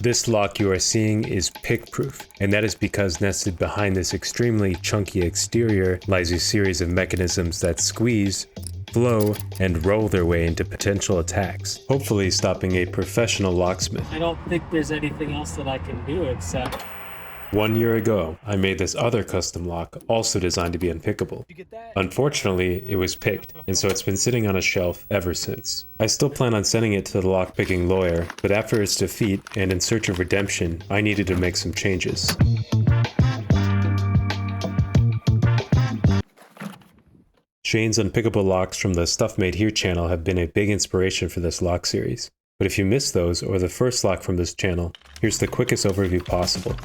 This lock you are seeing is pickproof, and that is because nested behind this extremely chunky exterior lies a series of mechanisms that squeeze, flow, and roll their way into potential attacks, hopefully stopping a professional locksmith. I don't think there's anything else that I can do except... 1 year ago, I made this other custom lock, also designed to be unpickable. Unfortunately, it was picked, and so it's been sitting on a shelf ever since. I still plan on sending it to the lock-picking lawyer, but after its defeat, and in search of redemption, I needed to make some changes. Shane's unpickable locks from the Stuff Made Here channel have been a big inspiration for this lock series. But if you missed those, or the first lock from this channel, here's the quickest overview possible.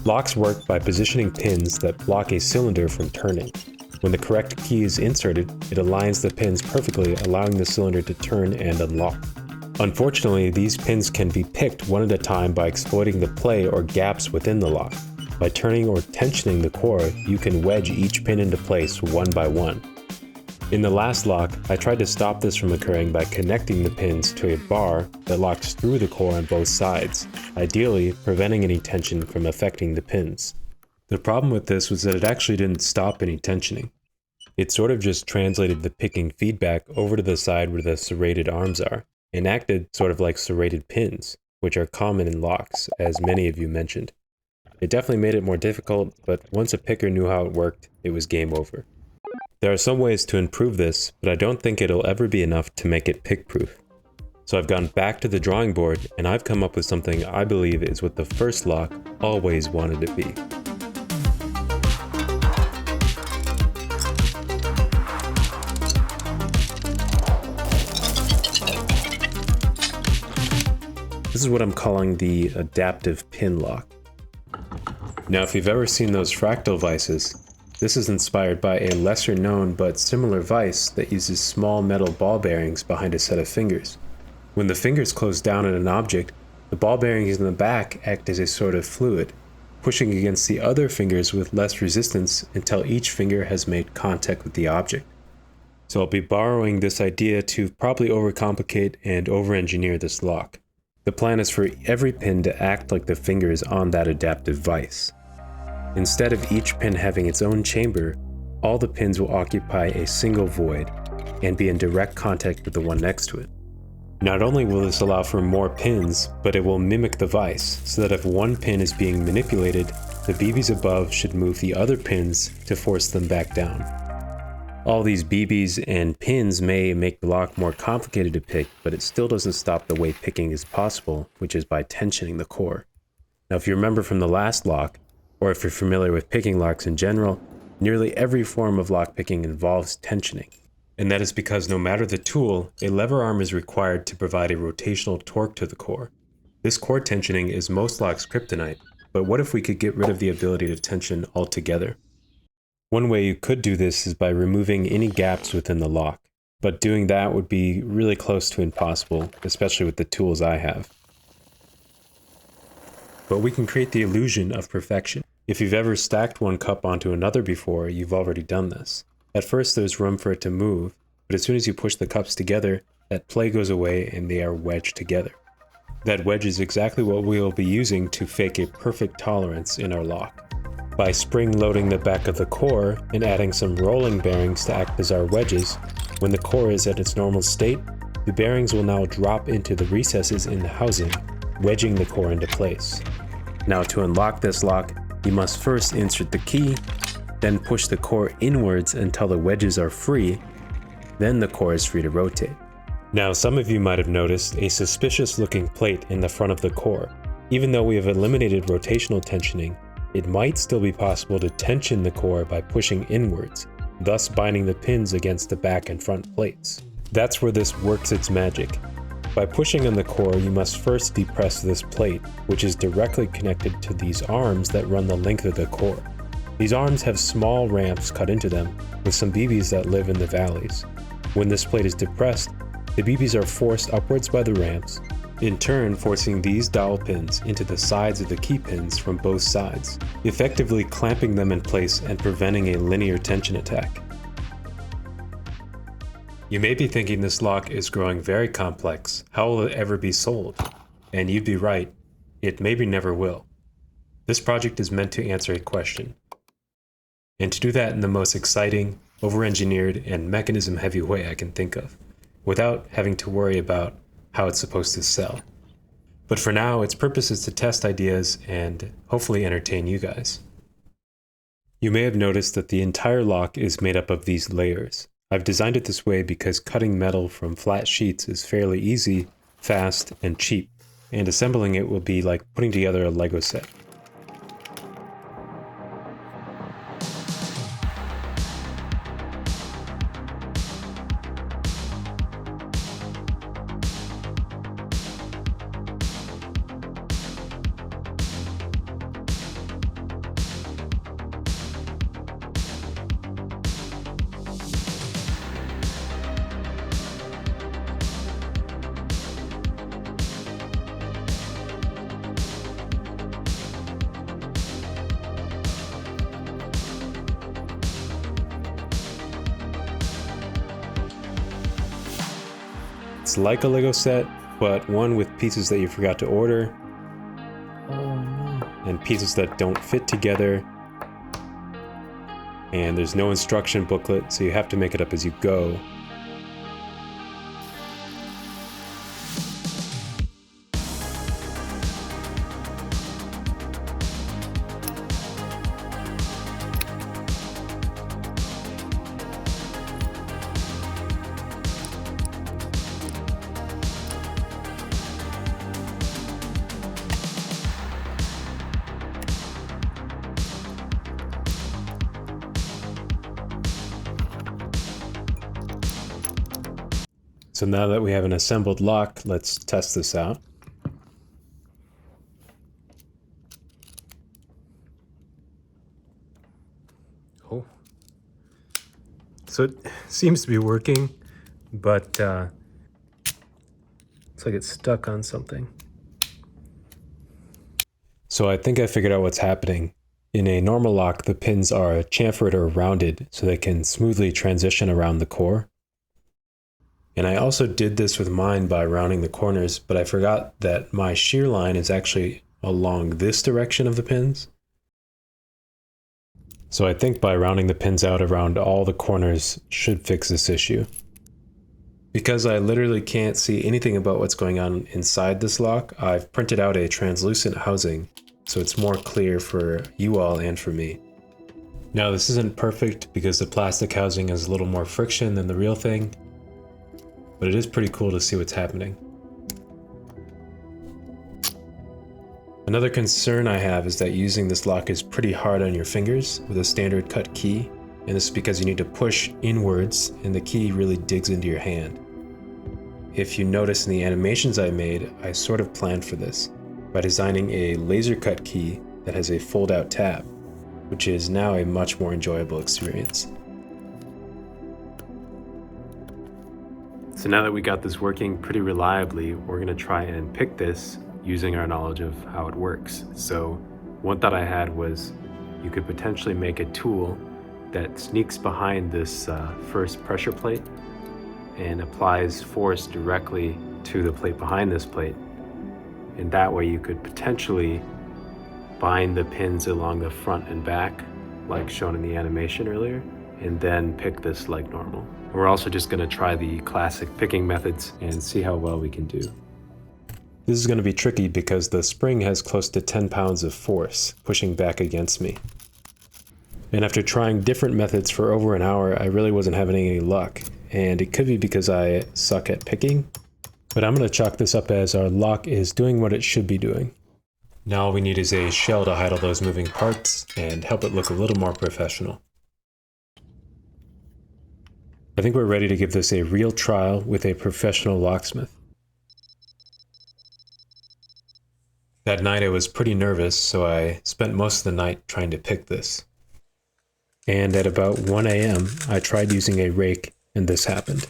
Locks work by positioning pins that block a cylinder from turning. When the correct key is inserted, it aligns the pins perfectly, allowing the cylinder to turn and unlock. Unfortunately, these pins can be picked one at a time by exploiting the play or gaps within the lock. By turning or tensioning the core, you can wedge each pin into place one by one. In the last lock, I tried to stop this from occurring by connecting the pins to a bar that locks through the core on both sides, ideally preventing any tension from affecting the pins. The problem with this was that it actually didn't stop any tensioning. It sort of just translated the picking feedback over to the side where the serrated arms are, and acted sort of like serrated pins, which are common in locks, as many of you mentioned. It definitely made it more difficult, but once a picker knew how it worked, it was game over. There are some ways to improve this, but I don't think it'll ever be enough to make it pick-proof. So I've gone back to the drawing board, and I've come up with something I believe is what the first lock always wanted to be. This is what I'm calling the adaptive pin lock. Now, if you've ever seen those fractal vices, this is inspired by a lesser known but similar vise that uses small metal ball bearings behind a set of fingers. When the fingers close down on an object, the ball bearings in the back act as a sort of fluid, pushing against the other fingers with less resistance until each finger has made contact with the object. So I'll be borrowing this idea to probably overcomplicate and over-engineer this lock. The plan is for every pin to act like the fingers on that adaptive vise. Instead of each pin having its own chamber, all the pins will occupy a single void and be in direct contact with the one next to it. Not only will this allow for more pins, but it will mimic the vise, so that if one pin is being manipulated, the BBs above should move the other pins to force them back down. All these BBs and pins may make the lock more complicated to pick, but it still doesn't stop the way picking is possible, which is by tensioning the core. Now, if you remember from the last lock, or if you're familiar with picking locks in general, nearly every form of lock picking involves tensioning. And that is because no matter the tool, a lever arm is required to provide a rotational torque to the core. This core tensioning is most locks' kryptonite, but what if we could get rid of the ability to tension altogether? One way you could do this is by removing any gaps within the lock, but doing that would be really close to impossible, especially with the tools I have. But we can create the illusion of perfection. If you've ever stacked one cup onto another before, you've already done this. At first there's room for it to move, but as soon as you push the cups together, that play goes away and they are wedged together. That wedge is exactly what we will be using to fake a perfect tolerance in our lock. By spring loading the back of the core and adding some rolling bearings to act as our wedges, when the core is at its normal state, the bearings will now drop into the recesses in the housing, wedging the core into place. Now, to unlock this lock, you must first insert the key, then push the core inwards until the wedges are free, then the core is free to rotate. Now, some of you might have noticed a suspicious looking plate in the front of the core. Even though we have eliminated rotational tensioning, it might still be possible to tension the core by pushing inwards, thus binding the pins against the back and front plates. That's where this works its magic. By pushing on the core, you must first depress this plate, which is directly connected to these arms that run the length of the core. These arms have small ramps cut into them, with some BBs that live in the valleys. When this plate is depressed, the BBs are forced upwards by the ramps, in turn forcing these dowel pins into the sides of the key pins from both sides, effectively clamping them in place and preventing a linear tension attack. You may be thinking this lock is growing very complex. How will it ever be sold? And you'd be right. it maybe never will. This project is meant to answer a question, and to do that in the most exciting, over-engineered, and mechanism-heavy way I can think of, without having to worry about how it's supposed to sell. But for now, its purpose is to test ideas and hopefully entertain you guys. You may have noticed that the entire lock is made up of these layers. I've designed it this way because cutting metal from flat sheets is fairly easy, fast, and cheap, and assembling it will be like putting together a Lego set. It's like a Lego set, but one with pieces that you forgot to order, and pieces that don't fit together, and there's no instruction booklet, so you have to make it up as you go. So now that we have an assembled lock, let's test this out. Oh. So it seems to be working, but it's like it's stuck on something. So I think I figured out what's happening. In a normal lock, the pins are chamfered or rounded so they can smoothly transition around the core. And I also did this with mine by rounding the corners, but I forgot that my shear line is actually along this direction of the pins. So I think by rounding the pins out around all the corners should fix this issue. Because I literally can't see anything about what's going on inside this lock, I've printed out a translucent housing, so it's more clear for you all and for me. Now this isn't perfect because the plastic housing has a little more friction than the real thing, but it is pretty cool to see what's happening. Another concern I have is that using this lock is pretty hard on your fingers with a standard cut key, and this is because you need to push inwards and the key really digs into your hand. If you notice in the animations I made, I sort of planned for this by designing a laser cut key that has a fold out tab, which is now a much more enjoyable experience. So now that we got this working pretty reliably, we're gonna try and pick this using our knowledge of how it works. So one thought I had was you could potentially make a tool that sneaks behind this first pressure plate and applies force directly to the plate behind this plate. And that way you could potentially bind the pins along the front and back, like shown in the animation earlier, and then pick this like normal. We're also just going to try the classic picking methods and see how well we can do. This is going to be tricky because the spring has close to 10 pounds of force pushing back against me. And after trying different methods for over an hour, I really wasn't having any luck. And it could be because I suck at picking, but I'm going to chalk this up as our lock is doing what it should be doing. Now all we need is a shell to hide all those moving parts and help it look a little more professional. I think we're ready to give this a real trial with a professional locksmith. That night I was pretty nervous, so I spent most of the night trying to pick this. And at about 1 a.m., I tried using a rake, and this happened.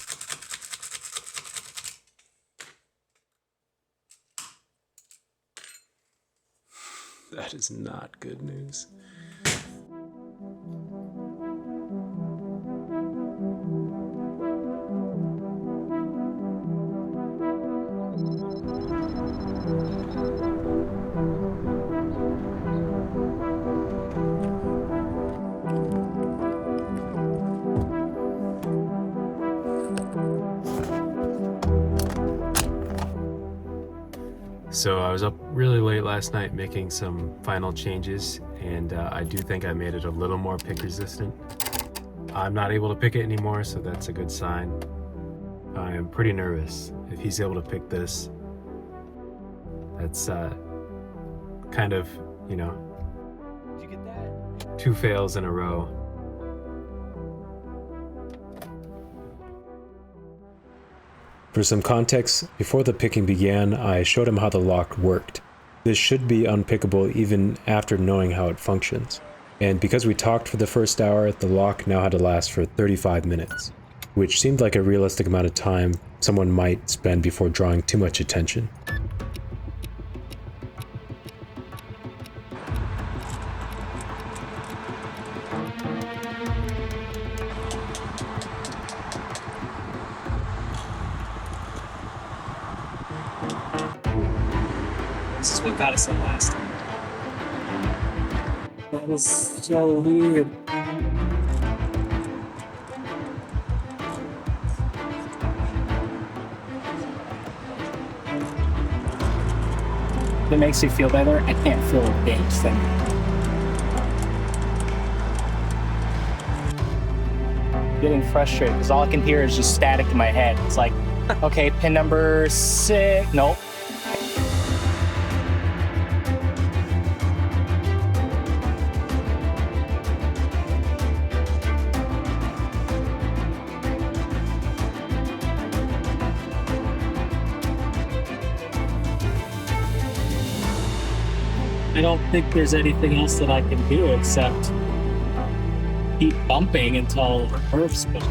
That is not good news. So I was up really late last night making some final changes, and I do think I made it a little more pick resistant. I'm not able to pick it anymore, so that's a good sign. I am pretty nervous. If he's able to pick this, that's kind of, you know, Did you get that? 2 fails in a row. For some context, before the picking began, I showed him how the lock worked. This should be unpickable even after knowing how it functions. And because we talked for the first hour, the lock now had to last for 35 minutes, which seemed like a realistic amount of time someone might spend before drawing too much attention. This is what got us the last time. That was so weird. If it makes you feel better, I can't feel a damn thing. Getting frustrated because all I can hear is just static in my head. It's like, okay, pin number 6. Nope. I don't think there's anything else that I can do except keep bumping until the perf's built.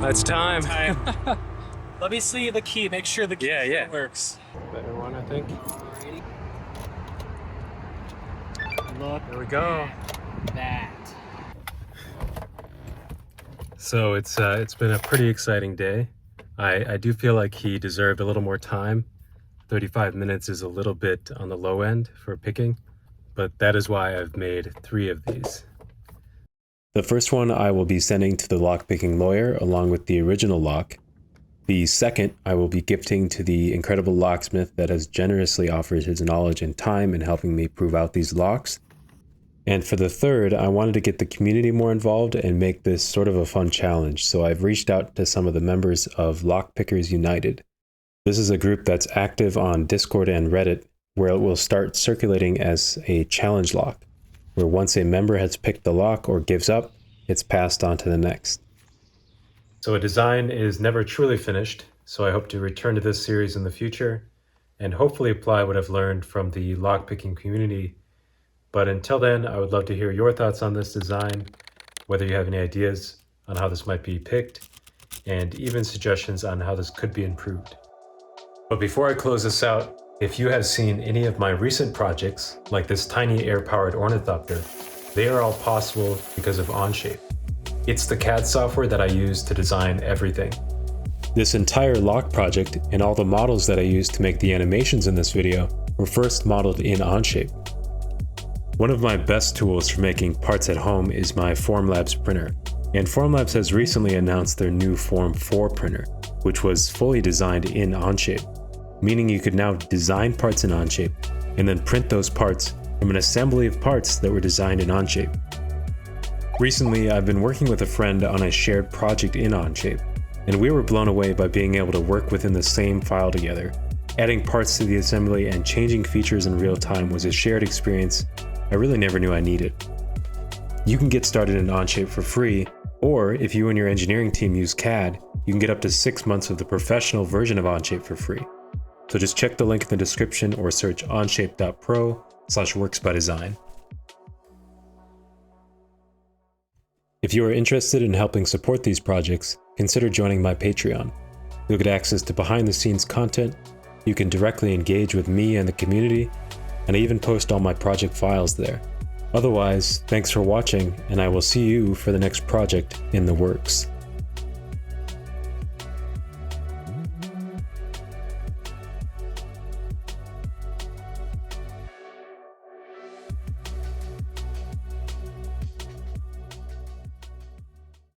It's time. Let me see the key. Make sure the key works. Better one, I think. Look. There we go. At that. So it's been a pretty exciting day. I do feel like he deserved a little more time. 35 minutes is a little bit on the low end for picking, but that is why I've made 3 of these. The first one I will be sending to the lockpicking lawyer along with the original lock. The second I will be gifting to the incredible locksmith that has generously offered his knowledge and time in helping me prove out these locks. And for the third, I wanted to get the community more involved and make this sort of a fun challenge, so I've reached out to some of the members of Lockpickers United. This is a group that's active on Discord and Reddit, where it will start circulating as a challenge lock, where once a member has picked the lock or gives up, it's passed on to the next. So a design is never truly finished, so I hope to return to this series in the future, and hopefully apply what I've learned from the lockpicking community. But until then, I would love to hear your thoughts on this design, whether you have any ideas on how this might be picked, and even suggestions on how this could be improved. But before I close this out, if you have seen any of my recent projects, like this tiny air-powered ornithopter, they are all possible because of Onshape. It's the CAD software that I use to design everything. This entire lock project and all the models that I used to make the animations in this video were first modeled in Onshape. One of my best tools for making parts at home is my Formlabs printer, and Formlabs has recently announced their new Form 4 printer, which was fully designed in Onshape, meaning you could now design parts in Onshape and then print those parts from an assembly of parts that were designed in Onshape. Recently, I've been working with a friend on a shared project in Onshape, and we were blown away by being able to work within the same file together. Adding parts to the assembly and changing features in real time was a shared experience I really never knew I needed. You can get started in Onshape for free, or if you and your engineering team use CAD, you can get up to 6 months of the professional version of Onshape for free. So just check the link in the description or search onshape.pro/worksbydesign. If you are interested in helping support these projects, consider joining my Patreon. You'll get access to behind-the-scenes content, you can directly engage with me and the community, and I even post all my project files there. Otherwise, thanks for watching, and I will see you for the next project in the works.